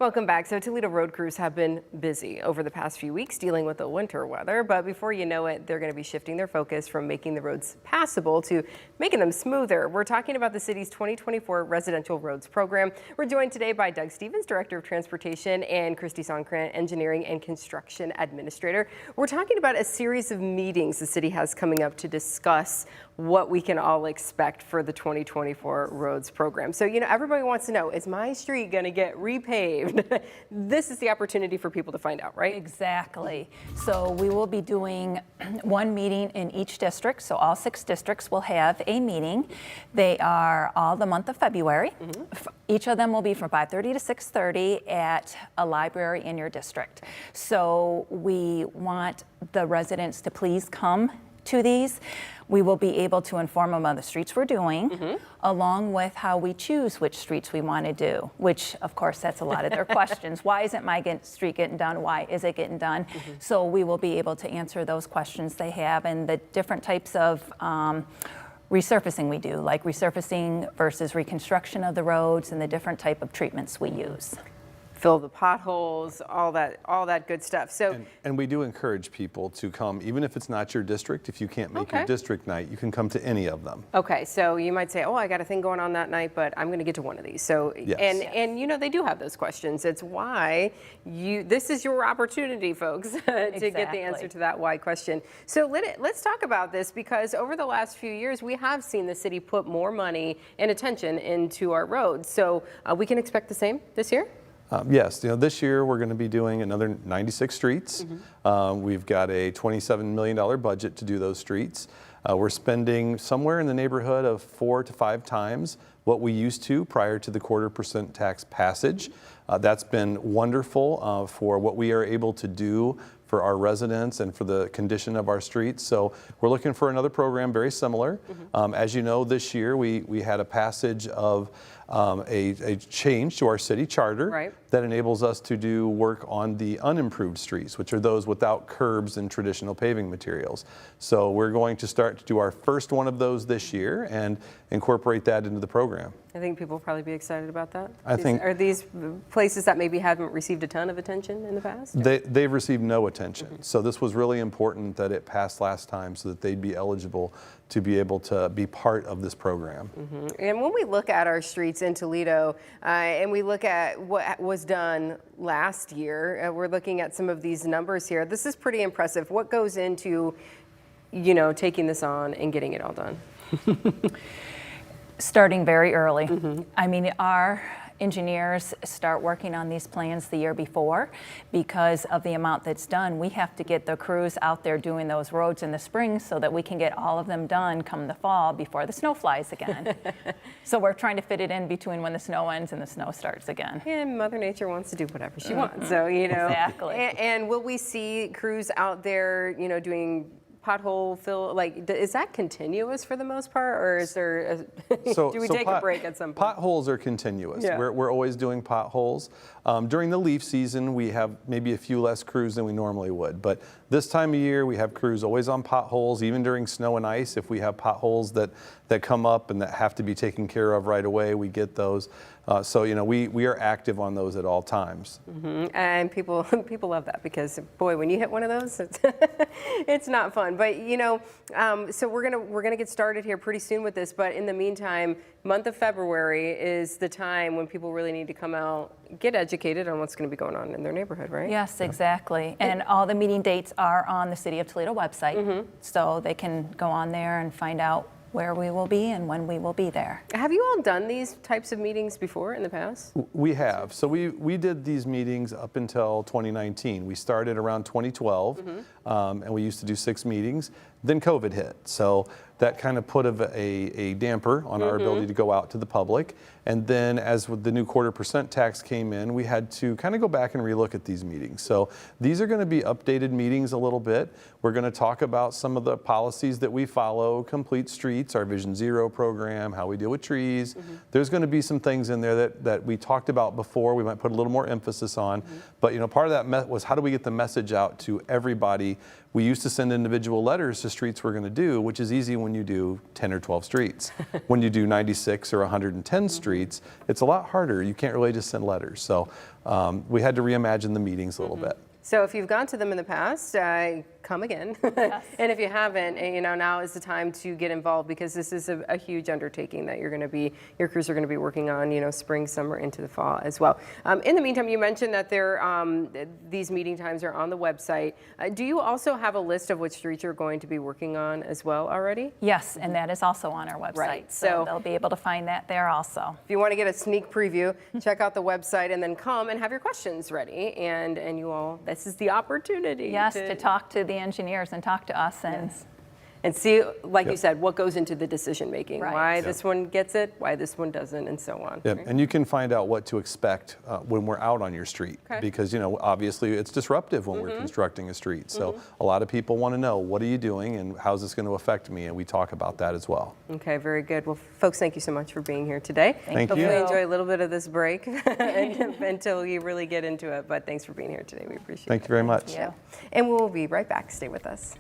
Welcome back. So Toledo road crews have been busy over the past few weeks dealing with the winter weather, but before you know it, they're going to be shifting their focus from making the roads passable to making them smoother. We're talking about the city's 2024 residential roads program. We're joined today by Doug Stevens, Director of Transportation, and Christy Soncrant, Engineering and Construction Administrator. We're talking about a series of meetings the city has coming up to discuss what we can all expect for the 2024 roads program. So, everybody wants to know, is my street going to get repaved? This is the opportunity for people to find out, right? Exactly. So we will be doing one meeting in each district. So all 6 districts will have a meeting. They are all the month of February. Each of them will be from 5:30 to 6:30 at a library in your district. So we want the residents to please come to these. We will be able to inform them of the streets we're doing, along with how we choose which streets we want to do, which of course that's a lot of their questions. Why isn't my street getting done? Why is it getting done? So we will be able to answer those questions they have and the different types of resurfacing we do, like resurfacing versus reconstruction of the roads and the different type of treatments we use. Fill the potholes, all that good stuff. So, and we do encourage people to come, even if it's not your district. If you can't make your district night, you can come to any of them. Okay, so you might say, oh, I got a thing going on that night, but I'm going to get to one of these. So, yes. and they do have those questions. It's why this is your opportunity, folks, to get the answer to that why question. So let's talk about this, because over the last few years, we have seen the city put more money and attention into our roads. So we can expect the same this year? Yes, this year we're going to be doing another 96 streets. We've got a $27 million budget to do those streets. We're spending somewhere in the neighborhood of 4 to 5 times what we used to prior to the 1/4% tax passage. That's been wonderful for what we are able to do for our residents and for the condition of our streets. So we're looking for another program very similar. As you know, this year we had a passage of a change to our city charter that enables us to do work on the unimproved streets, which are those without curbs and traditional paving materials. So we're going to start to do our first one of those this year and incorporate that into the program. I think people will probably be excited about that. Are these places that maybe haven't received a ton of attention in the past? They've received no attention. So this was really important that it passed last time so that they'd be eligible to be able to be part of this program. And when we look at our streets in Toledo and we look at what was done last year, we're looking at some of these numbers here. This is pretty impressive. What goes into, taking this on and getting it all done? Starting very early. I mean, our engineers start working on these plans the year before because of the amount that's done. We have to get the crews out there doing those roads in the spring so that we can get all of them done come the fall before the snow flies again. So we're trying to fit it in between when the snow ends and the snow starts again. And Mother Nature wants to do whatever she wants. So, Exactly. And will we see crews out there, doing pothole fill, is that continuous for the most part, or is there do we take a break at some point? Potholes are continuous. We're always doing potholes. During the leaf season, we have maybe a few less crews than we normally would, but this time of year we have crews always on potholes, even during snow and ice. If we have potholes that come up and that have to be taken care of right away, we get those. So we are active on those at all times. And people love that, because boy, when you hit one of those, it's not fun. But so we're gonna get started here pretty soon with this. But in the meantime, month of February is the time when people really need to come out, get educated on what's going to be going on in their neighborhood, right? Yes, exactly. And all the meeting dates are on the City of Toledo website, so they can go on there and find out where we will be and when we will be there. Have you all done these types of meetings before in the past? We have. So we did these meetings up until 2019. We started around 2012, and we used to do 6 meetings. Then COVID hit. So that kind of put a damper on our ability to go out to the public. And then as the new 1/4% tax came in, we had to kind of go back and relook at these meetings. So these are going to be updated meetings a little bit. We're going to talk about some of the policies that we follow, Complete Streets, our Vision Zero program, how we deal with trees. There's going to be some things in there that we talked about before. We might put a little more emphasis on. But part of that was, how do we get the message out to everybody? We used to send individual letters to streets we're going to do, which is easy when you do 10 or 12 streets. When you do 96 or 110 streets, streets, it's a lot harder. You can't really just send letters. So we had to reimagine the meetings a little bit. So if you've gone to them in the past, come again. And if you haven't, now is the time to get involved, because this is a huge undertaking that your crews are going to be working on, spring, summer, into the fall as well. In the meantime, you mentioned that these meeting times are on the website. Do you also have a list of which streets you're going to be working on as well already? Yes, and that is also on our website. Right. So they'll be able to find that there also. If you want to get a sneak preview, check out the website and then come and have your questions ready. And you all, this is the opportunity. Yes, to talk to the engineers and talk to us and see, like you said, what goes into the decision making. Right. Why this one gets it, why this one doesn't, and so on. Yeah, Right? and you can find out what to expect when we're out on your street, because obviously it's disruptive when we're constructing a street. So a lot of people want to know, what are you doing and how's this going to affect me, and we talk about that as well. Okay, very good. Well, folks, thank you so much for being here today. Thank you. Hopefully enjoy a little bit of this break until you really get into it. But thanks for being here today. We appreciate it. Thank you very much. Yeah. And we'll be right back. Stay with us.